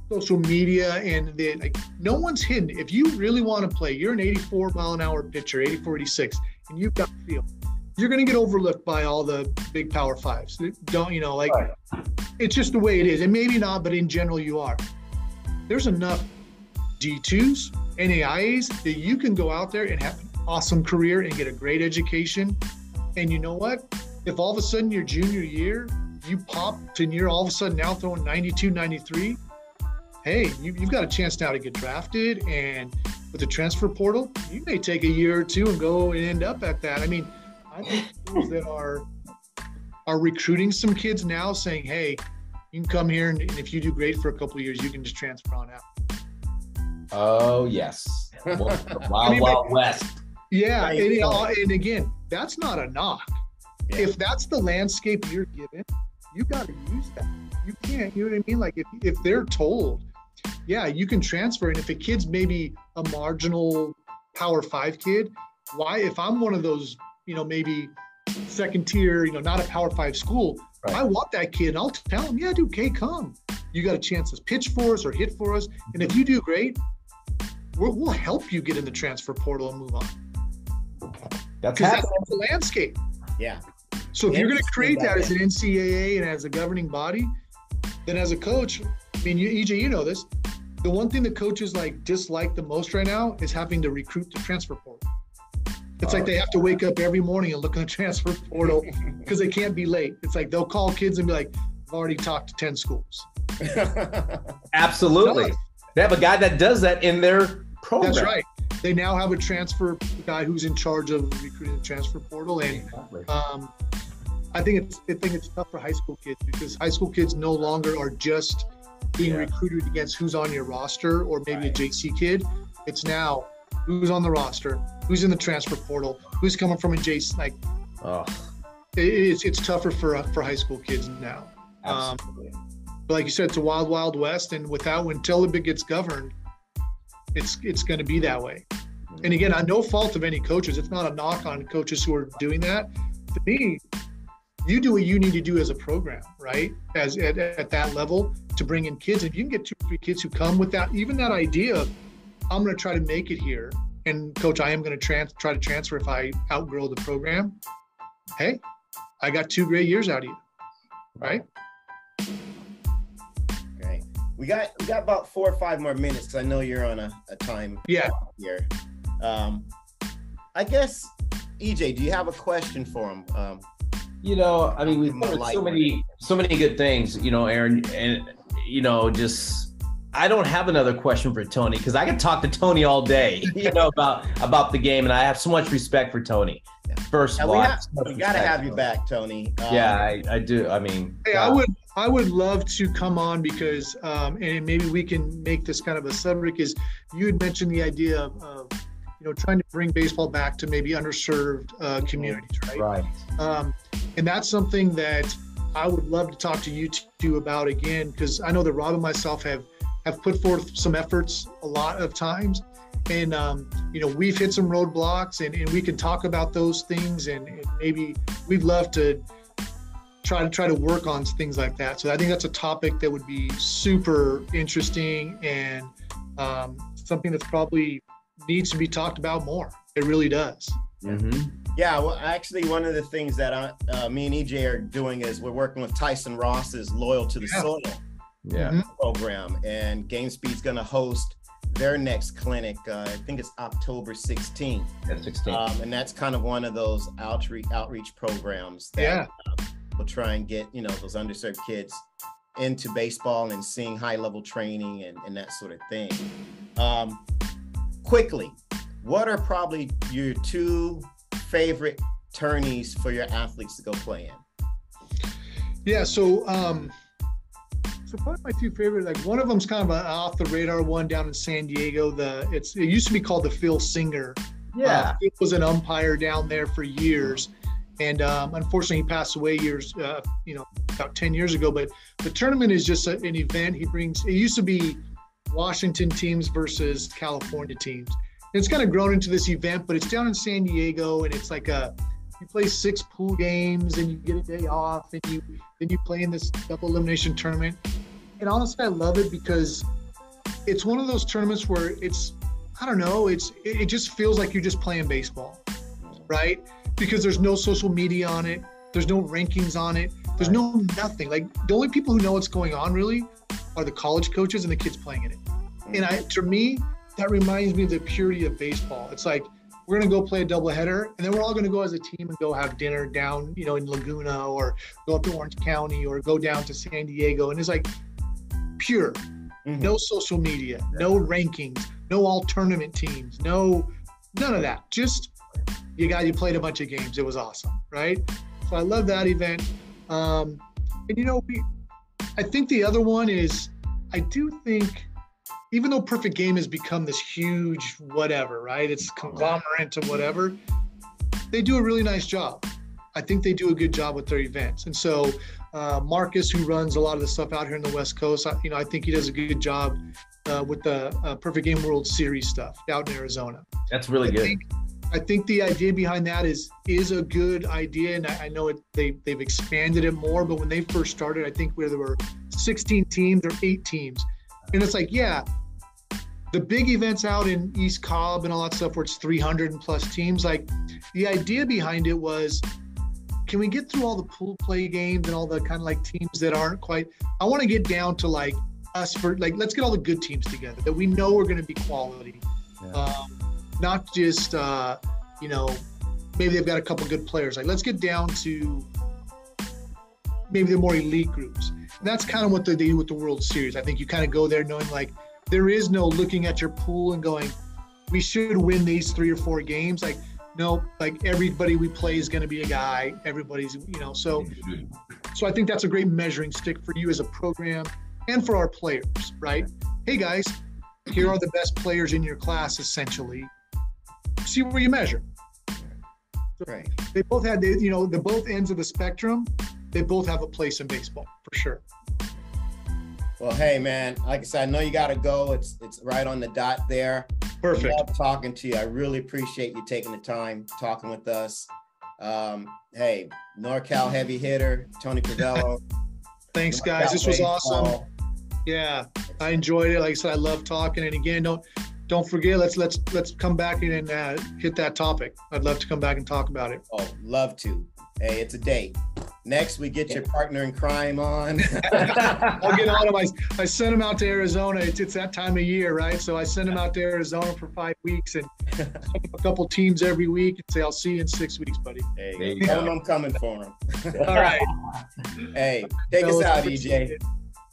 social media and no one's hidden. If you really want to play, you're an 84 mile an hour pitcher, 84, 86, and you've got feel. You're going to get overlooked by all the big power fives. It's just the way it is. And maybe not, but in general, you are. There's enough D2s, NAIAs that you can go out there and have an awesome career and get a great education. And you know what? If all of a sudden your junior year, you popped and you're all of a sudden now throwing 92, 93, hey, you've got a chance now to get drafted. And with the transfer portal, you may take a year or two and go and end up at that. I mean, I think schools that are recruiting some kids now saying, hey, you can come here and if you do great for a couple of years, you can just transfer on out. Oh, yes. Wild West. Yeah. And again, that's not a knock. If that's the landscape you're given, you got to use that. You can't, you know what I mean? Like if they're told, yeah, you can transfer. And if a kid's maybe a marginal Power 5 kid, why, if I'm one of those, maybe second tier, not a Power 5 school, I want that kid. And I'll tell him, yeah, dude, okay, come. You got a chance to pitch for us or hit for us. And if you do great, we'll help you get in the transfer portal and move on. That's the landscape. Yeah. So if you're going to create that as an NCAA and as a governing body, then as a coach, I mean, EJ, you know this, the one thing that coaches dislike the most right now is having to recruit the transfer portal. It's like they have to wake up every morning and look in the transfer portal because they can't be late. It's like they'll call kids and be like, I've already talked to 10 schools. Absolutely. They have a guy that does that in their program. That's right. They now have a transfer guy who's in charge of recruiting the transfer portal. And I think it's tough for high school kids because high school kids no longer are just being recruited against who's on your roster or maybe a JC kid. It's now who's on the roster, who's in the transfer portal, who's coming from a JC. It's tougher for high school kids now. Absolutely. But like you said, it's a wild, wild west, and until it gets governed, it's going to be that way. And again, on no fault of any coaches, it's not a knock on coaches who are doing that. To me, you do what you need to do as a program, right? At that level to bring in kids. If you can get 2 or 3 kids who come with that, even that idea of, I'm going to try to make it here, and coach, I am going to try to transfer if I outgrow the program. Hey, I got 2 great years out of you, right? Great. We got about 4 or 5 more minutes because I know you're on a time here. I guess, EJ, do you have a question for him? We've covered so many good things, Aaron, and I don't have another question for Tony because I can talk to Tony all day, about the game, and I have so much respect for Tony. First of all, we got to have you back, Tony. I do. I mean, hey, I would love to come on because, and maybe we can make this kind of a subject. Is you had mentioned the idea of trying to bring baseball back to maybe underserved communities, right? Right. And that's something that I would love to talk to you two about again, because I know that Rob and myself have put forth some efforts a lot of times. And, we've hit some roadblocks and we can talk about those things and maybe we'd love to try to work on things like that. So I think that's a topic that would be super interesting and something that's probably needs to be talked about more. It really does. Mm-hmm. Yeah, well, actually, one of the things that me and EJ are doing is we're working with Tyson Ross's Loyal to the Soil program, and GameSpeed's going to host their next clinic. I think it's October 16th. That's 16th. And that's kind of one of those outreach programs that will try and get those underserved kids into baseball and seeing high-level training and that sort of thing. Quickly, what are probably your 2 favorite tourneys for your athletes to go play in? Yeah, so probably my 2 favorite, one of them's kind of an off the radar one down in San Diego. It used to be called the Phil Singer. Yeah. Phil was an umpire down there for years. And unfortunately he passed away about 10 years ago, but the tournament is just an event. It used to be Washington teams versus California teams. And it's kind of grown into this event, but it's down in San Diego, and it's like you play 6 pool games and you get a day off, and you play in this double elimination tournament. And honestly, I love it because it's one of those tournaments where it just feels like you're just playing baseball, right? Because there's no social media on it, there's no rankings on it, there's no nothing. Like the only people who know what's going on really are the college coaches and the kids playing in it. And to me, that reminds me of the purity of baseball. It's like, we're going to go play a doubleheader, and then we're all going to go as a team and go have dinner down, in Laguna, or go up to Orange County, or go down to San Diego. And it's like pure, no social media, no rankings, no all tournament teams, none of that. Just you played a bunch of games. It was awesome, right? So I love that event. And I think the other one is, I do think, even though Perfect Game has become this huge whatever, right? It's conglomerate to whatever. They do a really nice job. I think they do a good job with their events. And so Marcus, who runs a lot of the stuff out here in the West Coast, I think he does a good job with the Perfect Game World Series stuff out in Arizona. That's really good. I think the idea behind that is a good idea, and I know they've expanded it more. But when they first started, I think where there were 16 teams or 8 teams, and it's like, yeah, the big events out in East Cobb and all that stuff where it's 300 and plus teams. Like the idea behind it was, can we get through all the pool play games and all the kind of like teams that aren't quite? I want to get down to like us for like, let's get all the good teams together that we know are going to be quality. Yeah. Not just, maybe they've got a couple good players. Like, let's get down to maybe the more elite groups. And that's kind of what they do with the World Series. I think you kind of go there knowing, like, there is no looking at your pool and going, we should win these 3 or 4 games. Like, no, like, everybody we play is going to be a guy. Everybody's, so I think that's a great measuring stick for you as a program and for our players, right? Hey, guys, here are the best players in your class, essentially. See where you measure. Right. They both had, the both ends of the spectrum. They both have a place in baseball for sure. Well, hey man, like I said, I know you got to go. It's right on the dot there. Perfect. I love talking to you. I really appreciate you taking the time talking with us. Hey, NorCal heavy hitter Tony Crivello. Thanks, guys. This was awesome. Yeah, I enjoyed it. Like I said, I love talking. And again, don't forget. Let's come back and hit that topic. I'd love to come back and talk about it. Oh, love to. Hey, it's a date. Next, we get your partner in crime on. I'll get on him. I sent him out to Arizona. It's that time of year, right? So I sent him out to Arizona for 5 weeks and a couple teams every week and say, I'll see you in 6 weeks, buddy. Hey, tell him I'm coming for him. All right. Hey, take us out, EJ.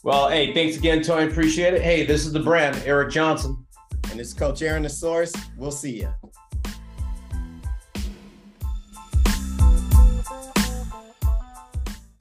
Well, hey, thanks again, Tony. Appreciate it. Hey, this is the brand, Eric Johnson. And this is Coach Aaron the Source. We'll see you.